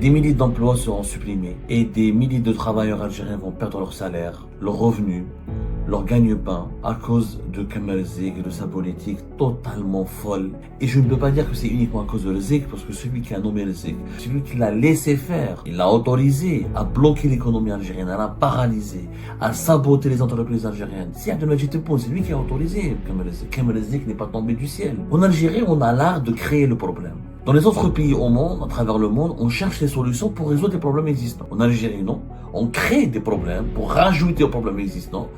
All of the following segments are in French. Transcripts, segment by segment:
Des milliers d'emplois seront supprimés et des milliers de travailleurs algériens vont perdre leur salaire, leur revenu, leur gagne-pain à cause de Kamel Zik et de sa politique totalement folle. Et je ne peux pas dire que c'est uniquement à cause de Zik, parce que celui qui a nommé le Zik, celui qui l'a laissé faire, il l'a autorisé à bloquer l'économie algérienne, à la paralyser, à saboter les entreprises algériennes. Si Abdelmajid Tebboune, c'est lui qui a autorisé Kamel Zik. Kamel Zik n'est pas tombé du ciel. En Algérie, on a l'art de créer le problème. Dans les autres pays au monde, à travers le monde, on cherche des solutions pour résoudre les problèmes existants. En Algérie, non. On crée des problèmes pour rajouter aux problèmes existants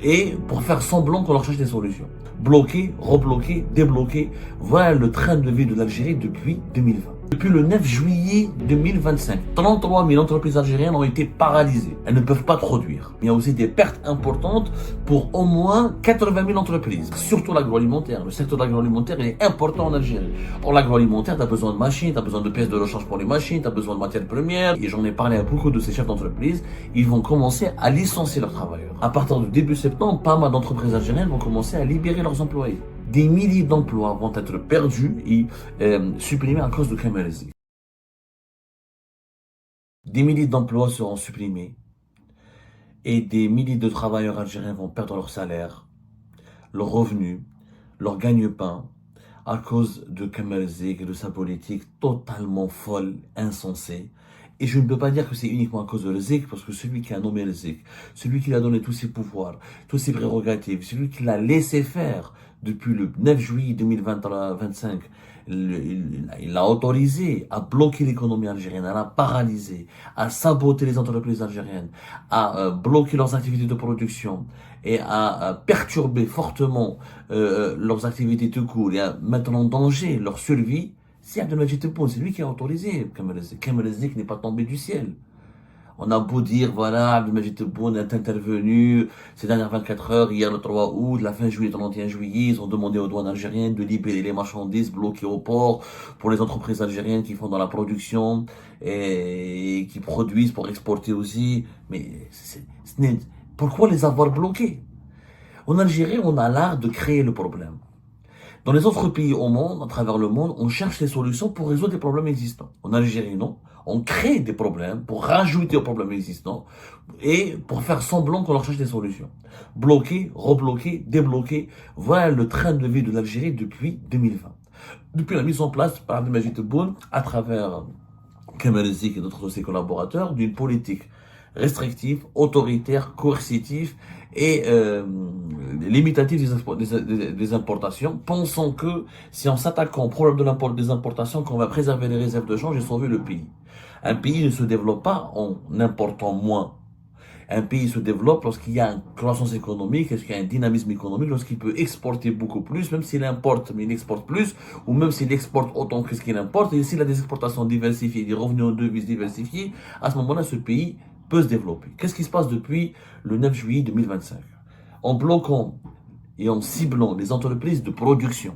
et pour faire semblant qu'on leur cherche des solutions. Bloquer, rebloquer, débloquer, voilà le train de vie de l'Algérie depuis 2020. Depuis le 9 juillet 2025, 33 000 entreprises algériennes ont été paralysées. Elles ne peuvent pas produire. Il y a aussi des pertes importantes pour au moins 80 000 entreprises, surtout l'agroalimentaire. Le secteur de l'agroalimentaire est important en Algérie. Or, l'agroalimentaire, tu as besoin de machines, tu as besoin de pièces de rechange pour les machines, tu as besoin de matières premières. Et j'en ai parlé à beaucoup de ces chefs d'entreprise. Ils vont commencer à licencier leurs travailleurs. À partir du début septembre, pas mal d'entreprises algériennes vont commencer à libérer leurs employés. Des milliers d'emplois vont être perdus et supprimés à cause de Kamel Zik. Des milliers d'emplois seront supprimés et des milliers de travailleurs algériens vont perdre leur salaire, leur revenu, leur gagne-pain à cause de Kamel Zik et de sa politique totalement folle, insensée. Et je ne peux pas dire que c'est uniquement à cause de Zik, parce que celui qui a nommé Zik, celui qui lui a donné tous ses pouvoirs, toutes ses prérogatives, celui qui l'a laissé faire depuis le 9 juillet 2025, il l'a autorisé à bloquer l'économie algérienne, à la paralyser, à saboter les entreprises algériennes, à bloquer leurs activités de production et à perturber fortement leurs activités tout court et à mettre en danger leur survie. Si Abdelmajid Tebboune, c'est lui qui a autorisé Kamel Zik. Kamel Zik n'est pas tombé du ciel. On a beau dire, voilà, Abdelmajid Tebboune est intervenu ces dernières 24 heures, hier le 3 août, la fin juillet, le 31 juillet, ils ont demandé aux douanes algériennes de libérer les marchandises bloquées au port pour les entreprises algériennes qui font dans la production et qui produisent pour exporter aussi. Mais pourquoi les avoir bloqués? En Algérie, on a l'art de créer le problème. Dans les autres pays au monde, à travers le monde, on cherche des solutions pour résoudre les problèmes existants. En Algérie, non. On crée des problèmes pour rajouter aux problèmes existants et pour faire semblant qu'on leur cherche des solutions. Bloquer, rebloquer, débloquer, voilà le train de vie de l'Algérie depuis 2020. Depuis la mise en place par Abdelmajid Tebboune, à travers Kamel Zik et d'autres de ses collaborateurs, d'une politique restrictive, autoritaire, coercitive et limitative des importations, pensant que si en s'attaquant au problème des importations, qu'on va préserver les réserves de change et sauver le pays. Un pays ne se développe pas en important moins. Un pays se développe lorsqu'il y a une croissance économique, lorsqu'il y a un dynamisme économique, lorsqu'il peut exporter beaucoup plus, même s'il importe, mais il exporte plus, ou même s'il exporte autant que ce qu'il importe, et s'il a des exportations diversifiées, des revenus en devises diversifiés, à ce moment-là, ce pays peut se développer. Qu'est-ce qui se passe depuis le 9 juillet 2025? En bloquant et en ciblant les entreprises de production,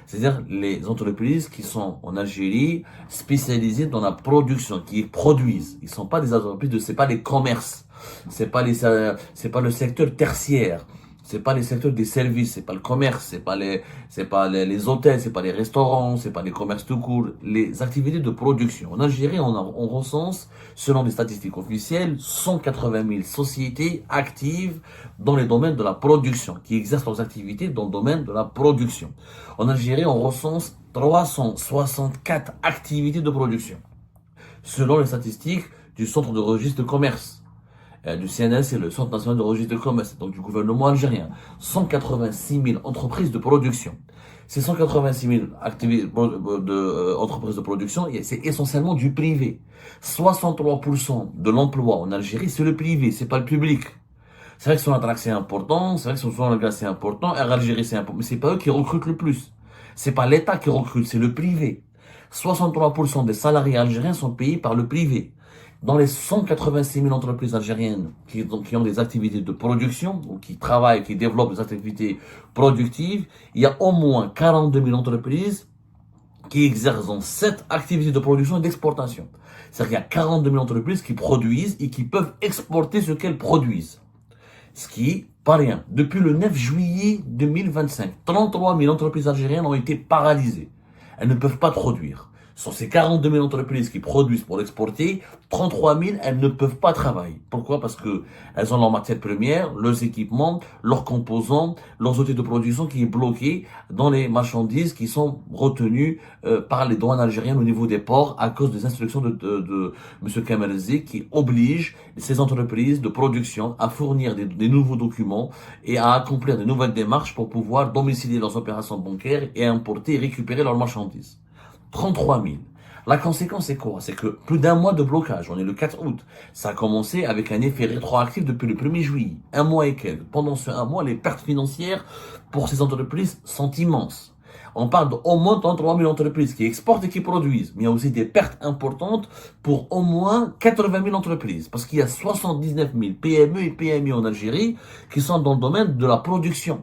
c'est-à-dire les entreprises qui sont en Algérie spécialisées dans la production, qui produisent. Ils sont pas des entreprises c'est pas les commerces, c'est pas le secteur tertiaire, c'est pas les secteurs des services, c'est pas le commerce, c'est pas les hôtels, c'est pas les restaurants, c'est pas les commerces tout court, les activités de production. En Algérie, on recense, selon les statistiques officielles, 180 000 sociétés actives dans les domaines de la production, qui exercent leurs activités dans le domaine de la production. En Algérie, on recense 364 activités de production, selon les statistiques du Centre de registre de commerce. Du CNS et le Centre national de registre de commerce, donc du gouvernement algérien. 186 000 entreprises de production. Ces 186 000 entreprises de production, c'est essentiellement du privé. 63% de l'emploi en Algérie, c'est le privé, c'est pas le public. C'est vrai que son Sonatrach c'est important, c'est vrai que son Sonatrach c'est important, Air Algérie c'est important, mais c'est pas eux qui recrutent le plus. C'est pas l'État qui recrute, c'est le privé. 63% des salariés algériens sont payés par le privé. Dans les 186 000 entreprises algériennes qui ont des activités de production, ou qui travaillent, qui développent des activités productives, il y a au moins 42 000 entreprises qui exercent dans cette activité de production et d'exportation. C'est-à-dire qu'il y a 42 000 entreprises qui produisent et qui peuvent exporter ce qu'elles produisent. Ce qui est pas rien. Depuis le 9 juillet 2025, 33 000 entreprises algériennes ont été paralysées. Elles ne peuvent pas produire. Sur ces 42 000 entreprises qui produisent pour l'exporter, 33 000, elles ne peuvent pas travailler. Pourquoi? Parce que elles ont leurs matières premières, leurs équipements, leurs composants, leurs outils de production qui est bloqué dans les marchandises qui sont retenues par les douanes algériennes au niveau des ports à cause des instructions de M. Kamerzi qui oblige ces entreprises de production à fournir des nouveaux documents et à accomplir de nouvelles démarches pour pouvoir domicilier leurs opérations bancaires et importer et récupérer leurs marchandises. 33 000. La conséquence c'est quoi? C'est que plus d'un mois de blocage, on est le 4 août, ça a commencé avec un effet rétroactif depuis le 1er juillet, un mois et quelques. Pendant ce un mois, les pertes financières pour ces entreprises sont immenses. On parle d'au moins 33 000 entreprises qui exportent et qui produisent, mais il y a aussi des pertes importantes pour au moins 80 000 entreprises, parce qu'il y a 79 000 PME et PMI en Algérie qui sont dans le domaine de la production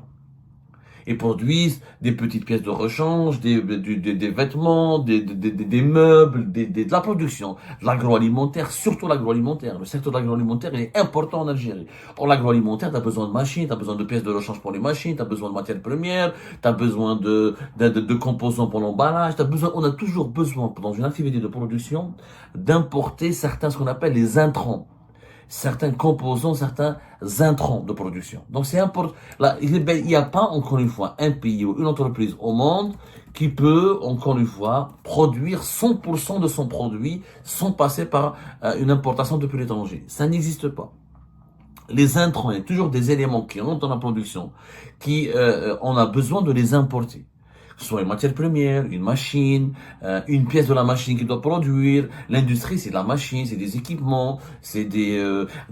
et produisent des petites pièces de rechange, des vêtements, des meubles, de la production, de l'agroalimentaire, surtout l'agroalimentaire. Le secteur de l'agroalimentaire, il est important en Algérie. Pour l'agroalimentaire, tu as besoin de machines, tu as besoin de pièces de rechange pour les machines, tu as besoin de matières premières, tu as besoin de composants pour l'emballage, on a toujours besoin, dans une activité de production, d'importer certains, ce qu'on appelle les intrants. Certains composants, certains intrants de production. Donc c'est important. Là, il n'y a pas, encore une fois, un pays ou une entreprise au monde qui peut, encore une fois, produire 100% de son produit sans passer par une importation depuis l'étranger. Ça n'existe pas. Les intrants, il y a toujours des éléments qui rentrent dans la production, on a besoin de les importer. Que ce soit une matière première, une machine, une pièce de la machine qui doit produire. L'industrie, c'est de la machine, c'est des équipements, c'est des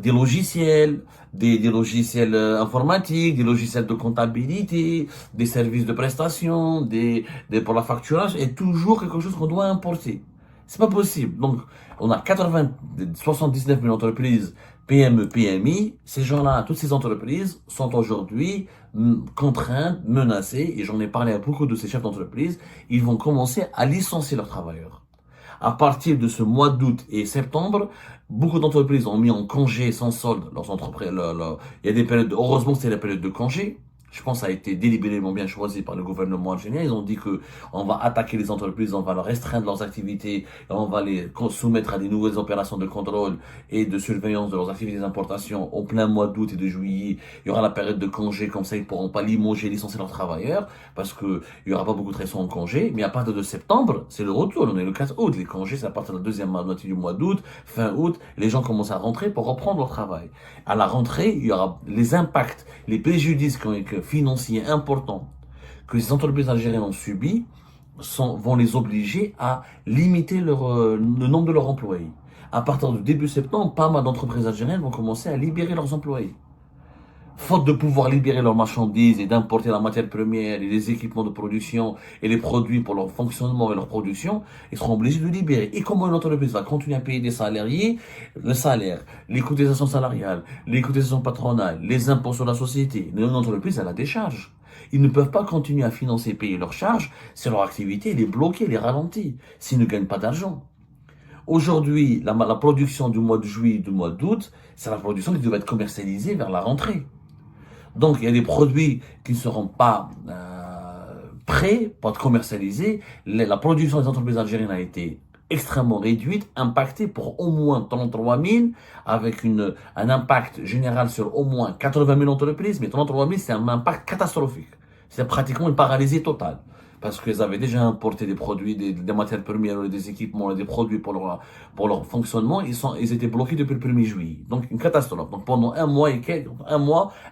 logiciels, des logiciels informatiques, des logiciels de comptabilité, des services de prestation, pour la facturation, et toujours quelque chose qu'on doit importer. C'est pas possible. Donc, on a 79 000 entreprises PME, PMI. Ces gens-là, toutes ces entreprises sont aujourd'hui contraintes, menacées, et j'en ai parlé à beaucoup de ces chefs d'entreprise, ils vont commencer à licencier leurs travailleurs. À partir de ce mois d'août et septembre, beaucoup d'entreprises ont mis en congé sans solde leurs entreprises. Il y a des périodes, heureusement c'est la période de congé. Je pense que ça a été délibérément bien choisi par le gouvernement algérien. Ils ont dit que on va attaquer les entreprises, on va leur restreindre leurs activités, et on va les soumettre à des nouvelles opérations de contrôle et de surveillance de leurs activités d'importation au plein mois d'août et de juillet. Il y aura la période de congé, comme ça ils pourront pas limoger, licencier leurs travailleurs parce que il y aura pas beaucoup de raisons en congé. Mais à partir de septembre, c'est le retour. On est le 4 août. Les congés, c'est à partir de la deuxième moitié du mois d'août, fin août. Les gens commencent à rentrer pour reprendre leur travail. À la rentrée, il y aura les impacts, les préjudices financiers importants que les entreprises algériennes ont subis vont les obliger à limiter le nombre de leurs employés. À partir du début septembre, pas mal d'entreprises algériennes vont commencer à libérer leurs employés. Faute de pouvoir libérer leurs marchandises et d'importer la matière première et les équipements de production et les produits pour leur fonctionnement et leur production, ils seront obligés de libérer. Et comment une entreprise va continuer à payer des salariés, le salaire, les cotisations salariales, les cotisations patronales, les impôts sur la société? Une entreprise, elle a des charges. Ils ne peuvent pas continuer à financer et payer leurs charges si leur activité est bloquée, elle est ralentie, s'ils ne gagnent pas d'argent. Aujourd'hui, la production du mois de juillet et du mois d'août, c'est la production qui devait être commercialisée vers la rentrée. Donc, il y a des produits qui ne seront pas prêts pour être commercialisés. La production des entreprises algériennes a été extrêmement réduite, impactée pour au moins 33 000, avec un impact général sur au moins 80 000 entreprises, mais 33 000, c'est un impact catastrophique. C'est pratiquement une paralysie totale. Parce qu'ils avaient déjà importé des produits, des matières premières, des équipements, des produits pour leur fonctionnement. Ils étaient bloqués depuis le 1er juillet. Donc, une catastrophe. Donc, pendant un mois,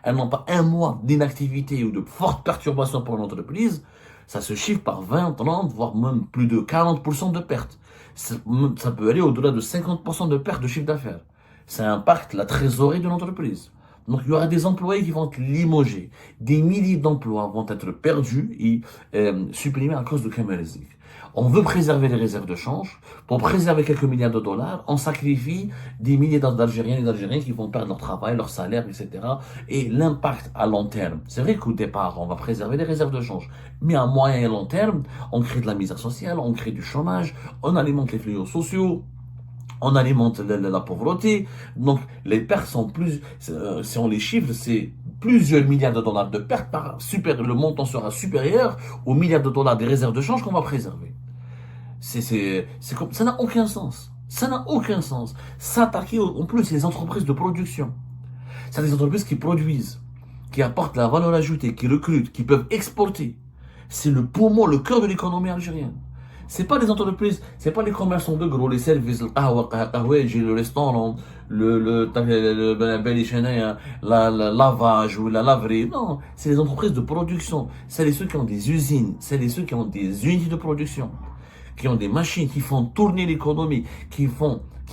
elles n'ont pas un mois d'inactivité ou de forte perturbation pour l'entreprise. Ça se chiffre par 20, 30, voire même plus de 40% de pertes. Ça peut aller au-delà de 50% de pertes de chiffre d'affaires. Ça impacte la trésorerie de l'entreprise. Donc, il y aura des employés qui vont être limogés. Des milliers d'emplois vont être perdus et supprimés à cause de Kamerzi. On veut préserver les réserves de change. Pour préserver quelques milliards de dollars, on sacrifie des milliers d'Algériens et d'Algériens qui vont perdre leur travail, leur salaire, etc. Et l'impact à long terme, c'est vrai qu'au départ, on va préserver les réserves de change. Mais à moyen et long terme, on crée de la misère sociale, on crée du chômage, on alimente les fléaux sociaux. On alimente la pauvreté. Donc, les pertes sont si on les chiffre, c'est plusieurs milliards de dollars de pertes le montant sera supérieur aux milliards de dollars des réserves de change qu'on va préserver. Ça n'a aucun sens. Ça n'a aucun sens. S'attaquer, en plus, les entreprises de production. C'est des entreprises qui produisent, qui apportent la valeur ajoutée, qui recrutent, qui peuvent exporter. C'est le poumon, le cœur de l'économie algérienne. C'est pas les entreprises, c'est pas les commerçants de gros, les services, le restaurant, le lavage ou la laverie. Non, c'est les entreprises de production. C'est ceux qui ont des usines, c'est ceux qui ont des unités de production, qui ont des machines, qui font tourner l'économie, qui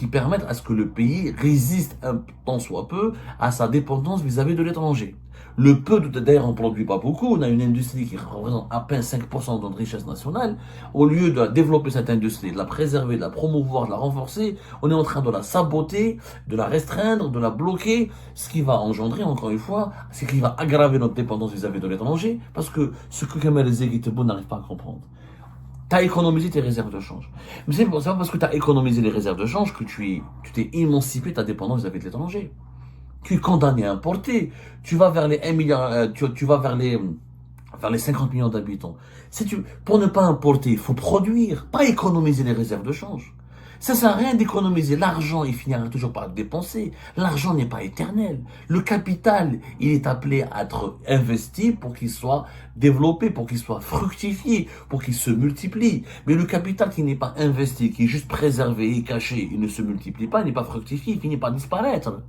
permettent à ce que le pays résiste un tant soit peu à sa dépendance vis-à-vis de l'étranger. Le peu, d'ailleurs, on ne produit pas beaucoup. On a une industrie qui représente à peine 5% de notre richesse nationale. Au lieu de développer cette industrie, de la préserver, de la promouvoir, de la renforcer, on est en train de la saboter, de la restreindre, de la bloquer. Ce qui va engendrer, encore une fois, c'est qu'il va aggraver notre dépendance vis-à-vis de l'étranger, parce que ce que Kamel Zegitebo n'arrive pas à comprendre. Tu as économisé tes réserves de change. Mais c'est pas parce que tu as économisé les réserves de change que tu t'es émancipé de ta dépendance vis-à-vis de l'étranger. Tu es condamné à importer. Tu vas vers les 1 milliard, tu vas vers les 50 millions d'habitants. Pour ne pas importer, il faut produire, pas économiser les réserves de change. Ça sert à rien d'économiser l'argent, il finira toujours par le dépenser. L'argent n'est pas éternel. Le capital, il est appelé à être investi pour qu'il soit développé, pour qu'il soit fructifié, pour qu'il se multiplie. Mais le capital qui n'est pas investi, qui est juste préservé et caché, il ne se multiplie pas, il n'est pas fructifié, il finit par disparaître.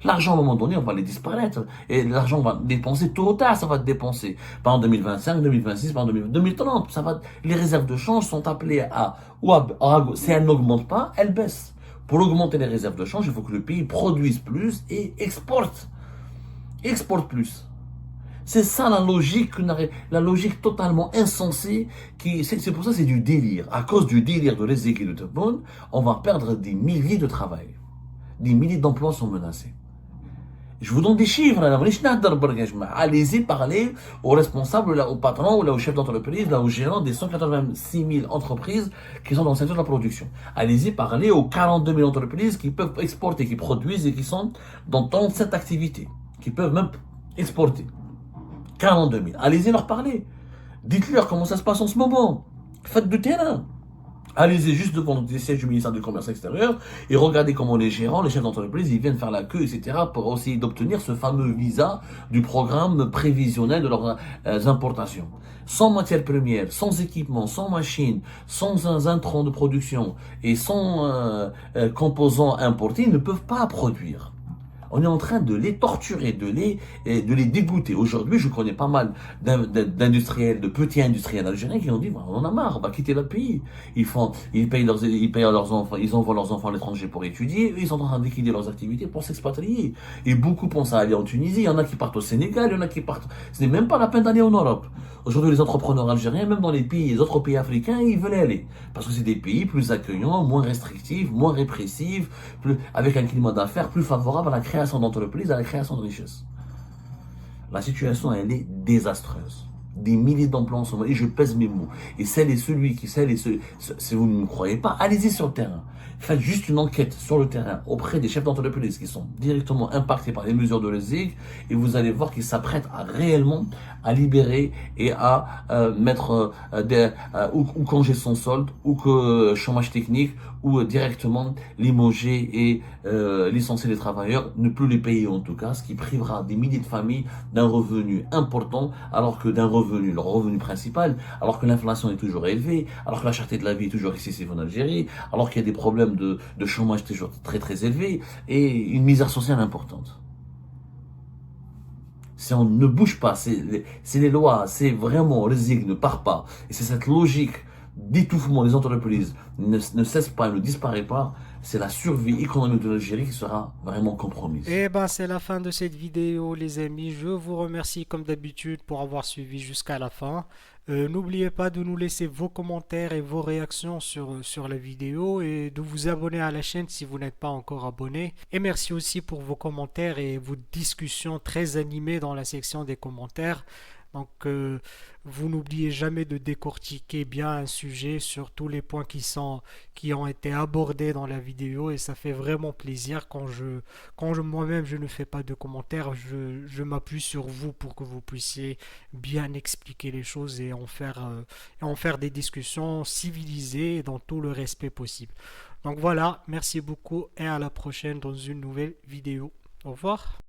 L'argent, à un moment donné, on va les disparaître. Et l'argent, on va dépenser, tôt ou tard, ça va te dépenser. Pas en 2025, 2026, pas en 2030. Les réserves de change sont appelées si elles n'augmentent pas, elles baissent. Pour augmenter les réserves de change, il faut que le pays produise plus et exporte. Exporte plus. C'est ça la logique totalement insensée. C'est pour ça que c'est du délire. À cause du délire de l'Ezéchiel de Tebboune, on va perdre des milliers de travail. Des milliers d'emplois sont menacés. Je vous donne des chiffres. Allez-y parler aux responsables, aux patrons, aux chefs d'entreprise, aux gérants des 186 000 entreprises qui sont dans le secteur de la production. Allez-y parler aux 42 000 entreprises qui peuvent exporter, qui produisent et qui sont dans cette activité, qui peuvent même exporter. 42 000. Allez-y leur parler. Dites-leur comment ça se passe en ce moment. Faites du terrain. Allez-y juste devant le siège du ministère du Commerce extérieur et regardez comment les gérants, les chefs d'entreprise, ils viennent faire la queue, etc. pour essayer d'obtenir ce fameux visa du programme prévisionnel de leurs importations. Sans matières premières, sans équipement, sans machines, sans intrants de production et sans composants importés, ils ne peuvent pas produire. On est en train de les torturer, de les dégoûter. Aujourd'hui, je connais pas mal d'industriels, de petits industriels algériens qui ont dit, on en a marre, on va quitter le pays. Ils payent leurs enfants, ils envoient leurs enfants à l'étranger pour étudier, ils sont en train de liquider leurs activités pour s'expatrier. Et beaucoup pensent à aller en Tunisie, il y en a qui partent au Sénégal, il y en a qui partent, ce n'est même pas la peine d'aller en Europe. Aujourd'hui, les entrepreneurs algériens, même dans les autres pays africains, ils veulent aller. Parce que c'est des pays plus accueillants, moins restrictifs, moins répressifs, avec un climat d'affaires plus favorable à la création d'entreprises, à la création de richesses. La situation, elle est désastreuse. Des milliers d'emplois en ce moment, et je pèse mes mots. Et si vous ne me croyez pas, allez-y sur le terrain. Faites juste une enquête sur le terrain auprès des chefs d'entreprise qui sont directement impactés par les mesures de l'ESIG et vous allez voir qu'ils s'apprêtent réellement à libérer et à mettre ou congé sans solde ou que chômage technique ou directement limoger et licencier les travailleurs, ne plus les payer en tout cas, ce qui privera des milliers de familles d'un revenu important alors que leur revenu principal, alors que l'inflation est toujours élevée, alors que la cherté de la vie est toujours excessive en Algérie, alors qu'il y a des problèmes de chômage toujours très très élevés et une misère sociale importante. Si on ne bouge pas, c'est les lois, c'est vraiment, le zig ne part pas, et c'est cette logique d'étouffement des entreprises ne cesse pas, ne disparaît pas, c'est la survie économique de l'Algérie qui sera vraiment compromise. Et ben c'est la fin de cette vidéo les amis. Je vous remercie comme d'habitude pour avoir suivi jusqu'à la fin. N'oubliez pas de nous laisser vos commentaires et vos réactions sur la vidéo et de vous abonner à la chaîne si vous n'êtes pas encore abonné. Et merci aussi pour vos commentaires et vos discussions très animées dans la section des commentaires. Donc, vous n'oubliez jamais de décortiquer bien un sujet sur tous les points qui ont été abordés dans la vidéo et ça fait vraiment plaisir moi-même je ne fais pas de commentaires, je m'appuie sur vous pour que vous puissiez bien expliquer les choses et en faire des discussions civilisées dans tout le respect possible. Donc voilà, merci beaucoup et à la prochaine dans une nouvelle vidéo. Au revoir.